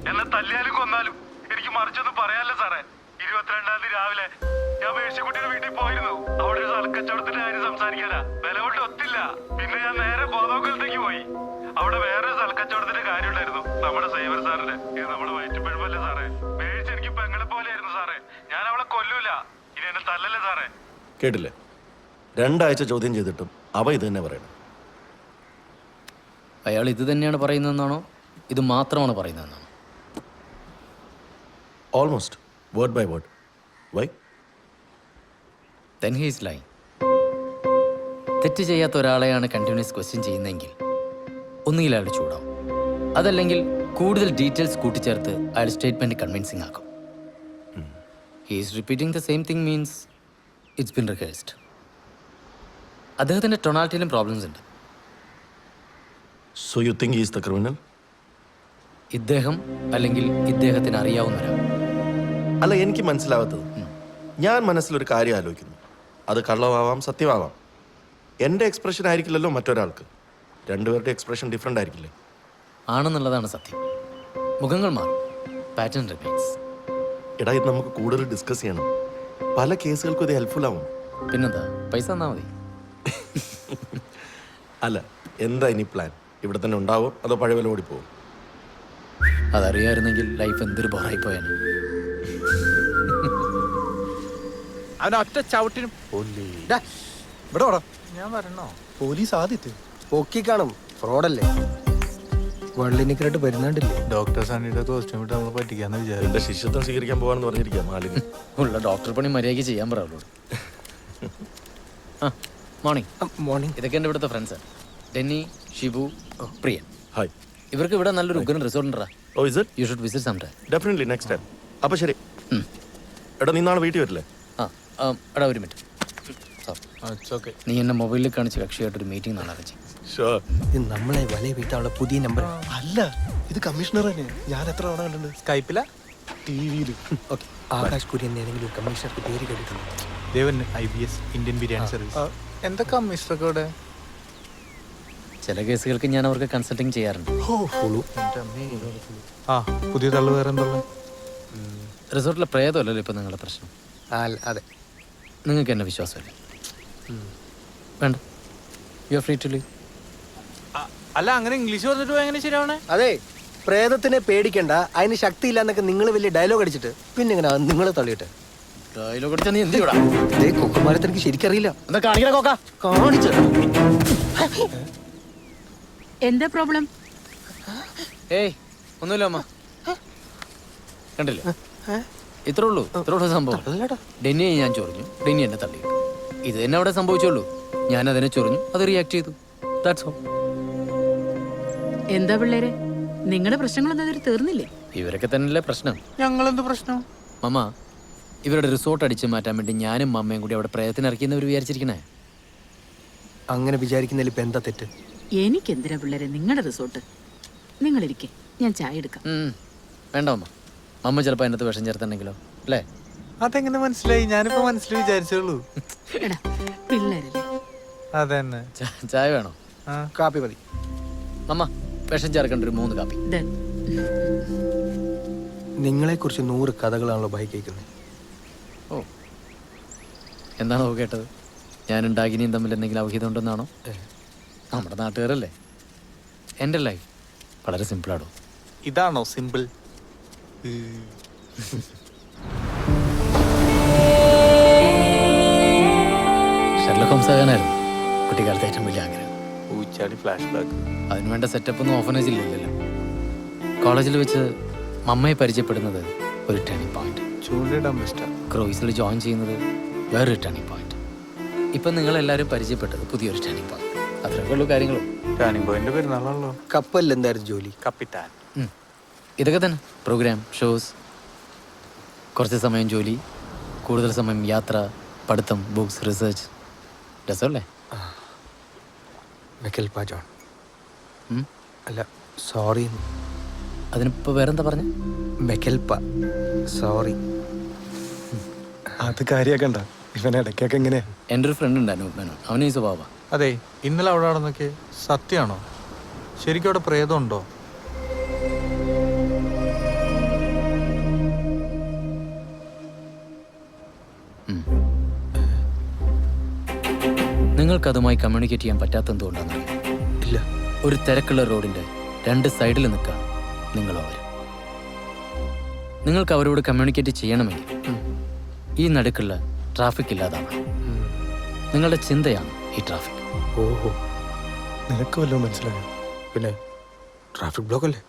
എന്നെ തല്ലിയാലും കൊന്നാലും എനിക്ക് മറിച്ചൊന്നും പറയാനല്ല സാറേ. 22-ാം തീയതി രാവിലെ ഞാൻ മേഴ്സിക്കുട്ടിയുടെ വീട്ടിൽ പോയിരുന്നു. അവിടെ ഒരു സ്ഥലക്കച്ചവടത്തിന്റെ കാര്യം സംസാരിക്കാനാ. വില കൊണ്ട് ഒത്തില്ല. പിന്നെ ഞാൻ നേരെ ബോധോക്കലത്തേക്ക് പോയി. അവിടെ വേറൊരു സ്ഥലക്കച്ചവടത്തിന്റെ കാര്യം ഉണ്ടായിരുന്നു. നമ്മുടെ സൈവർ സാറിന്റെ. ഇത് നമ്മുടെ വയറ്റുപഴുപ്പല്ലേ സാറേ. മേഴ്സി എനിക്ക് പെങ്ങളെ പോലെയായിരുന്നു സാറേ. ഞാൻ അവളെ കൊല്ലൂല. ഇനി എന്നെ തല്ലല്ലേ സാറേ. കേട്ടില്ലേ? 2 ആഴ്ച ചോദ്യം ചെയ്തിട്ടും അവ ഇത് തന്നെ പറയണം. അയാൾ ഇത് തന്നെയാണ് പറയുന്നതെന്നാണോ ഇത് മാത്രമാണ് പറയുന്നതെന്നാണോ? Almost word by word. Why? Then he is lying. തെറ്റ് ചെയ്യാത്ത ഒരാളെയാണ് കണ്ടിന്യൂസ് ക്വസ്റ്റ്യൻ ചെയ്യുന്നതെങ്കിൽ ഒന്നുകിൽ അയാൾ ചൂടാവും, അതല്ലെങ്കിൽ കൂടുതൽ ഡീറ്റെയിൽസ് കൂട്ടിച്ചേർത്ത് അയാൾ സ്റ്റേറ്റ്മെന്റ് കൺവിൻസിങ് ആക്കും. He is repeating the same thing means it's been rehearsed. അദ്ദേഹത്തിൻ്റെ ടൊണാലിറ്റിയിലും പ്രോബ്ലംസ് ഉണ്ട്. So you think he is the criminal? ഇദ്ദേഹം അല്ലെങ്കിൽ ഇദ്ദേഹത്തിന് അറിയാവുന്ന ഒരാൾ. അല്ല, എനിക്ക് മനസ്സിലാവാത്തത്, ഞാൻ മനസ്സിലൊരു കാര്യം ആലോചിക്കുന്നു. അത് കള്ളമാവാം, സത്യമാവാം. എൻ്റെ എക്സ്പ്രഷൻ ആയിരിക്കില്ലല്ലോ മറ്റൊരാൾക്ക്. രണ്ടുപേരുടെ എക്സ്പ്രഷൻ ഡിഫറെൻ്റ് ആയിരിക്കില്ലേ? ആണെന്നുള്ളതാണ് സത്യം. മുഖങ്ങൾ മാറും, പാറ്റേൺ റിമൈൻസ്. എടാ, ഇത് നമുക്ക് കൂടുതൽ ഡിസ്കസ് ചെയ്യണം. പല കേസുകൾക്കും ഇത് ഹെൽപ്ഫുൾ ആവും. പിന്നെന്താ, പൈസ തന്നാൽ മതി. അല്ല, എന്താ ഇനി പ്ലാൻ? ഇവിടെ തന്നെ ഉണ്ടാവോ അതോ പഴയ പോലെ ഓടിപ്പോവും? അതറിയായിരുന്നെങ്കിൽ ലൈഫ് എന്തൊരു ബോറായി പോയാണ്. അവനൊറ്റ ചവിട്ടിനും ഇവിടെ ഞാൻ വരണോ? പോലീസ് ആദ്യത്തെ പൊക്കി കാണും. ഫ്രോഡല്ലേ? വള്ളിനിക്കരായിട്ട് വരുന്നുണ്ടില്ലേ? ഡോക്ടർ സണ്ണിയുടെ കോസ്റ്റ്യൂം ഇട്ട് നമ്മൾ പറ്റിക്കാന്ന് വിചാരിച്ചു. എൻ്റെ ശിഷ്യത്വം സ്വീകരിക്കാൻ പോകാന്ന് പറഞ്ഞിരിക്കുക മാലിന്. ഉള്ള ഡോക്ടർ പണി മര്യാദയ്ക്ക് ചെയ്യാൻ പറയുള്ളൂ. ആ, മോർണിംഗ്. മോർണിംഗ്. ഇതൊക്കെ എൻ്റെ ഇവിടുത്തെ friends. Denny, Shibu, Priyan. Hi. ഇവർക്ക് ഇവിടെ നല്ലൊരു ഉഗ്രൻ റിസോർട്ട് ഉണ്ടാ. Oh, is it? You should visit some time. Definitely, next time. അപ്പോൾ ശരി. എടാ, നീ നാളെ വീട്ടിൽ വരില്ലേ? എടാ ഒരു മിനിറ്റ്. ഓക്കെ. നീ എന്നെ മൊബൈലിൽ കാണിച്ച് കക്ഷിയായിട്ടൊരു മീറ്റിംഗ് നാളെ അറേഞ്ച് ചെയ്യും. ഷുവർ. ഇത് നമ്മളെ വലയ വീട്ടാനുള്ള പുതിയ നമ്പർ അല്ല. ഇത് കമ്മീഷണർ തന്നെ. ഞാൻ എത്ര തവണ കണ്ടിട്ടുണ്ട് സ്കൈപ്പില ടിവിയിൽ. ഓക്കെ. ആകാശ് കുര്യൻ ഏതെങ്കിലും കമ്മീഷണർക്ക് പേര് കേട്ടിട്ടുണ്ട്? ദേവൻ IBS ഇന്ത്യൻ ബിരിയാണി സർവീസ്. എന്തൊക്കെ കമ്മീഷണർക്ക് ഇവിടെ? ചില കേസുകൾക്ക് ഞാൻ അവർക്ക് കൺസൾട്ടിങ് ചെയ്യാറുണ്ട്. ആ, പുതിയ തള്ളു വേറെ എന്താ? റിസോർട്ടിലെ പ്രേതമല്ലല്ലോ ഇപ്പം നിങ്ങളുടെ പ്രശ്നം. അതെ. നിങ്ങൾക്ക് എന്നെ വിശ്വാസമല്ലേ? വേണ്ട, you are free to leave. അല്ല, അങ്ങനെ ഇംഗ്ലീഷ് പറഞ്ഞിട്ട് പോയി എങ്ങനെ ശരിയാവണേ? അതെ, പ്രേതത്തിനെ പേടിക്കണ്ട, അതിന് ശക്തിയില്ല എന്നൊക്കെ നിങ്ങൾ വലിയ ഡയലോഗ് അടിച്ചിട്ട് പിന്നെ ഇങ്ങനെ നിങ്ങൾ തള്ളിയിട്ട് ഡയലോഗ് അടിച്ചാൽ നീ എന്ത് ചെയ്യടാ? അതേ കൊക്കന്മാരെ തനിക്ക് ശരിക്കറിയില്ല. എന്താ കാണിക്കണ കോക്ക? കാണിച്ചു. എന്താ പ്രോബ്ലം? ഏയ് ഒന്നുമില്ല അമ്മ, കണ്ടില്ലേ? ഇത്രേ ഉള്ളൂ സംഭവം. ഡെന്നിയെ ഞാൻ ചൊറിഞ്ഞു, ഡെന്നി എന്നെ തള്ളി. ഇത് തന്നെ അവിടെ സംഭവിച്ചുള്ളൂ. ഞാൻ അതിനെ ചൊറിഞ്ഞു, അത് റിയാക്ട് ചെയ്തു. That's all. എന്താ പിള്ളേരെ, നിങ്ങളുടെ പ്രശ്നങ്ങളൊന്നും അതിൽ തീർന്നില്ലേ? ഇവരൊക്കെ തന്നെയല്ലേ പ്രശ്നം. ഞങ്ങളെന്ത് പ്രശ്നം? മമ്മ, ഇവരുടെ റിസോർട്ട് അടിച്ചു മാറ്റാൻ വേണ്ടി ഞാനും മമ്മയും കൂടി അവിടെ പ്രയത്നം ഇറക്കിയെന്നവർ വിചാരിച്ചിരിക്കണേ. അങ്ങനെ വിചാരിക്കുന്നതിൽ ഇപ്പം എന്താ തെറ്റ്? എനിക്കെന്തിനാ പിള്ളേരെ നിങ്ങളുടെ റിസോർട്ട്? നിങ്ങളിരിക്കെ, ഞാൻ ചായ എടുക്കാം. വേണ്ട മമ്മ, മമ്മ ചിലപ്പോൾ അതിനകത്ത് വിഷം ചേർത്തുണ്ടെങ്കിലോ അല്ലേ? അതെങ്ങനെ മനസ്സിലായി? ഞാനിപ്പോ മനസ്സിൽ വിചാരിച്ചോളൂ. എടാ പിള്ളേരല്ലേ. അതന്നെ. ചായ വേണോ? കാപ്പി മതി. മമ്മ, വിഷം ചേർക്കേണ്ട ഒരു 3 കാപ്പി. നിങ്ങളെക്കുറിച്ച് 100 കഥകളാണല്ലോ ബൈ കേൾക്കുന്നത്. ഓ, എന്താണോ കേട്ടത്? ഞാനും ഡാഗിനിയും തമ്മിൽ എന്തെങ്കിലും ഔഹിതം ഉണ്ടെന്നാണോ? നമ്മുടെ നാട്ടുകാരല്ലേ. എൻ്റെ ലൈഫ് വളരെ സിമ്പിളാണോ? ഇതാണോ സിമ്പിൾ? ഷെർലക് ഹോംസ് ആകാനായിരുന്നു കുട്ടിക്കാലത്തെ ഏറ്റവും വലിയ ആഗ്രഹം. ഊച്ചാടി ഫ്ലാഷ് ബാക്ക്. അതിനുവേണ്ട സെറ്റപ്പ് ഒന്നും ഓഫനേജില്ലല്ലോ. കോളേജിൽ വെച്ച് മമ്മയെ പരിചയപ്പെടുന്നത് ഒരു ടേണിംഗ് പോയിന്റ്. ചൂണ്ടിടാൻ ബെസ്റ്റാ. ക്രൂയിസിൽ ജോയിൻ ചെയ്യുന്നത് വേറൊരു ടേണിംഗ് പോയിന്റ്. ഇപ്പം നിങ്ങളെല്ലാവരും പരിചയപ്പെട്ടത് പുതിയൊരു ടേണിംഗ് പോയിന്റ്. അത്രയൊക്കെ ഉള്ളൂ കാര്യങ്ങളും. ടേണിംഗ് പോയിന്റ് പെരുന്നാളാണല്ലോ. കപ്പലിൽ എന്തായിരുന്നു ജോലി? കപ്പിത്താൻ. ഇതൊക്കെ തന്നെ. പ്രോഗ്രാം, ഷോസ്, കുറച്ച് സമയം ജോലി, കൂടുതൽ സമയം യാത്ര, പഠിത്തം, ബുക്സ്, റിസർച്ച്. രസമല്ലേ? മെക്കൽപ ജോൺ. അല്ല, സോറി. അതിനിപ്പോൾ വേറെന്താ പറഞ്ഞ? മെക്കൽപ, സോറി. അത് കാര്യാക്കണ്ട. ഇവൻ ഇടയ്ക്കൊക്കെ എങ്ങനെയാ? എൻ്റെ ഒരു ഫ്രണ്ട് ഉണ്ട് അനൂപ് മേനോൻ. അവന് ഈ സ്വഭാവ. അതെ, ഇന്നലെ അവിടെ നടന്നൊക്കെ സത്യമാണോ? ശരിക്കും അവിടെ പ്രേതമുണ്ടോ? നിങ്ങൾക്കതുമായി കമ്മ്യൂണിക്കേറ്റ് ചെയ്യാൻ പറ്റാത്തതുകൊണ്ടാണെന്നറിയാം. ഇല്ല. ഒരു തിരക്കുള്ള റോഡിൻ്റെ 2 സൈഡിൽ നിൽക്കുകയാണ് നിങ്ങളും അവരും. നിങ്ങൾക്ക് അവരോട് കമ്മ്യൂണിക്കേറ്റ് ചെയ്യണമെങ്കിൽ ഈ നടുക്കുള്ള ട്രാഫിക് ഇല്ലാതാവണം. നിങ്ങളുടെ ചിന്തയാണ് ഈ ട്രാഫിക്. ഓഹോ, നിനക്ക് വല്ലതും മനസ്സിലായോ? പിന്നെ ട്രാഫിക് ബ്ലോക്ക് അല്ലേ?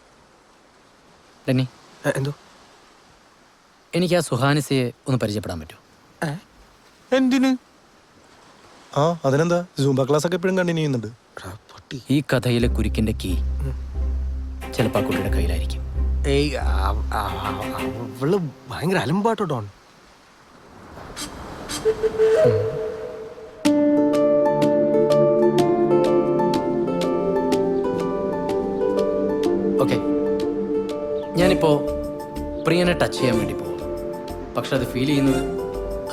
ഡെന്നി, എന്തോ? എനിക്ക് ആ സുഹാനിസയെ ഒന്ന് പരിചയപ്പെടാൻ പറ്റുമോ? എന്തിന്? ആ അതിനെന്താ, സൂംബ ക്ലാസ് ഒക്കെ എപ്പോഴും കണ്ടിന്യൂ ചെയ്യുന്നുണ്ട്. ഈ കഥയിലെ കുരുക്കിന്റെ കീ ചിലപ്പോൾ ആ കുട്ടിയുടെ കയ്യിലായിരിക്കും. ഏയ് അവള് ഭയങ്കര അലമ്പാട്ടോ ഡോൺ. ഓക്കെ, ഞാനിപ്പോൾ പ്രിയനെ ടച്ച് ചെയ്യാൻ വേണ്ടി പോകും. പക്ഷെ അത് ഫീൽ ചെയ്യുന്നത്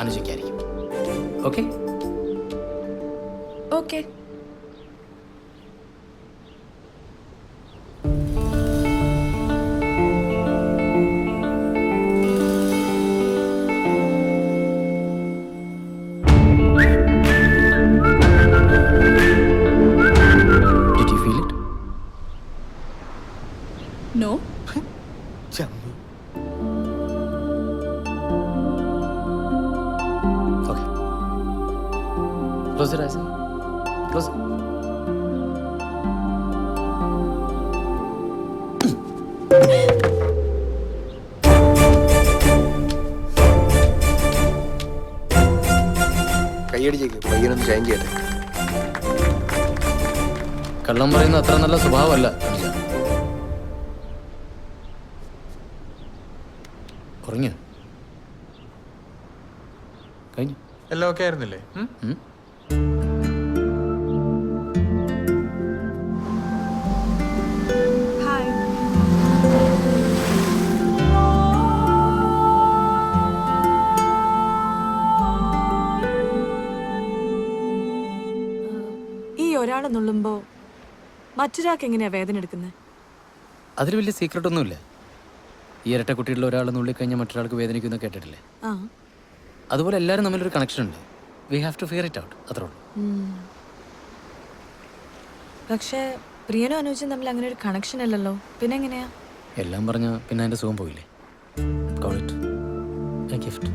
അനുജയ്ക്കായിരിക്കും. Okay okay. Did you feel it? No. ചമ്മി. Okay, close your eyes. Close. കൈയടിച്ചേക്ക്, പയ്യനൊന്ന് ഷൈൻ ചെയ്യട്ടെ. കള്ളം പറയുന്ന അത്ര നല്ല സ്വഭാവമല്ല അനുജ. ഉറങ്ങിയോ? കഴിഞ്ഞു. എല്ലാം ഓക്കെ ആയിരുന്നില്ലേ? ഹായ്. ഈ ഒരാൾ നുള്ളുമ്പോ മറ്റൊരാൾക്ക് എങ്ങനെയാ വേദന എടുക്കുന്നത്? അതിൽ വലിയ സീക്രട്ട് ഒന്നുമില്ല. ഈ ഇരട്ട കുട്ടികളിൽ ഒരാൾ നുള്ളിക്കഴിഞ്ഞാൽ മറ്റൊരാൾക്ക് വേദനിക്കുന്ന കേട്ടിട്ടില്ലേ? ആ. അതുപോലെ എല്ലാവരും തമ്മിലൊരു കണക്ഷൻ ഉണ്ട്. We have to fear it out, അത്രേ ഉള്ളൂ. പക്ഷേ പ്രിയനും അനുജും തമ്മിൽ അങ്ങനെ ഒരു കണക്ഷൻ അല്ലല്ലോ, പിന്നെ എങ്ങനെയാ? എല്ലാം പറഞ്ഞാൽ പിന്നെ അതിൻ്റെ സുഖം പോയില്ലേ. Call it a gift.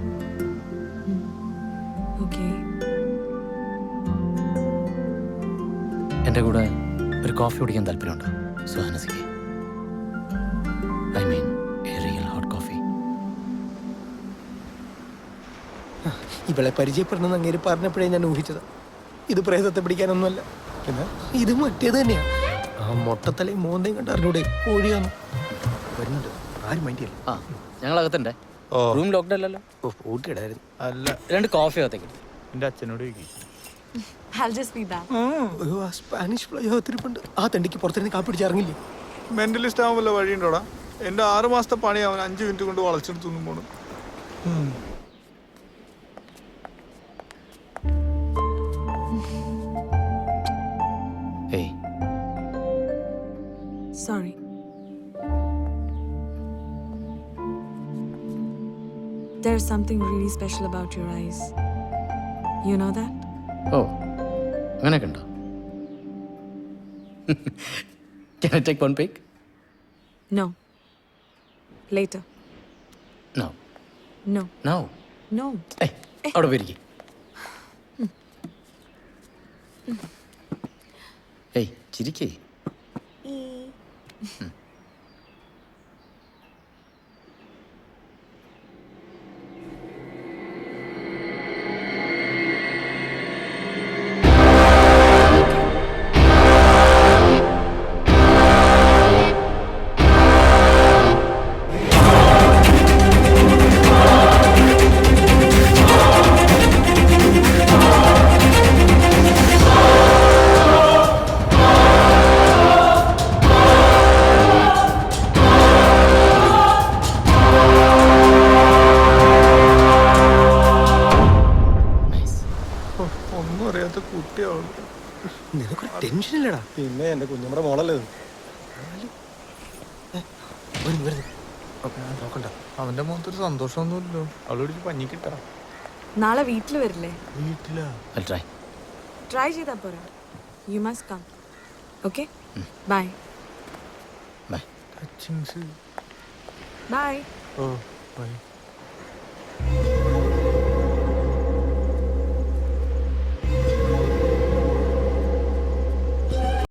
Okay. എൻ്റെ കൂടെ ഒരു കോഫി കുടിക്കാൻ താല്പര്യമുണ്ടോ സുഹാനസിക്ക്? I mean a real hot coffee. ഇവളെ പരിചയപ്പെടണമെന്ന് അങ്ങേര് പറഞ്ഞപ്പോഴേ ഞാൻ ഊഹിച്ചത്. ഇത് പ്രേതത്തെ പിടിക്കാനൊന്നുമല്ല, പിന്നെ ഇത് മറ്റേത് തന്നെയാ. ആ മൊട്ടത്തലയും മോന്തയും കണ്ട് അറിഞ്ഞൂടെ കോഴിയാണ്. വരുന്നുണ്ട്, ആരും മൈൻഡ് ചെയ്യല്ല. ആ, ഞങ്ങൾ അകത്തുണ്ടേ. റൂം ലോക്ക്ഡ് അല്ലല്ലോ? ഓ, പൂട്ടിയിടായിരുന്നു. അല്ല, 2 കോഫി അകത്തേക്ക്. എൻ്റെ അച്ഛനോട് ചോദിക്കും. I'll just be back. അയ്യോ, ആ സ്പാനിഷ് ഫ്ലൈ തിരിപ്പുണ്ട്. ആ തണ്ടിക്ക് പുറത്തിരുന്ന് കാപ്പി പിടിച്ച് ഇറങ്ങില്ലേ? മെന്റലിസ്റ്റ് ആവാൻ വല്ല വഴിയുണ്ടോടാ? എൻ്റെ 6 മാസത്തെ പണി അവൻ 5 മിനിറ്റ് കൊണ്ട് വളച്ചെടുത്തൊന്നും പോണു. Hey. Sorry. There's something really special about your eyes. You know that? Oh, അങ്ങനെയൊക്കെ ഉണ്ടോ? Can I take one pic? No. Later. No. No. No. No. ഏയ്, അവിടെ പോയിരിക്കും. ഏയ്, ചിരിക്കേ. ഒന്നും അറിയാത്ത കുട്ടിയാവും. നിനക്കൊരു ടെൻഷൻ ഇല്ലടാ. പിന്നെ എൻ്റെ കുഞ്ഞമ്മയുടെ മോളല്ലേ ഇത്. വരുന്നു. നോക്കണ്ട. അവൻ്റെ മുഖത്തൊരു സന്തോഷമൊന്നുമില്ലല്ലോ. അവളോട് പഞ്ഞിക്കിട്ടാ. നാളെ വീട്ടിൽ വരില്ലേ? വീട്ടിലാ? I'll try. Try ചെയ്താ പോരാ. You must come. Okay? Bye. Bye. Bye. Oh by.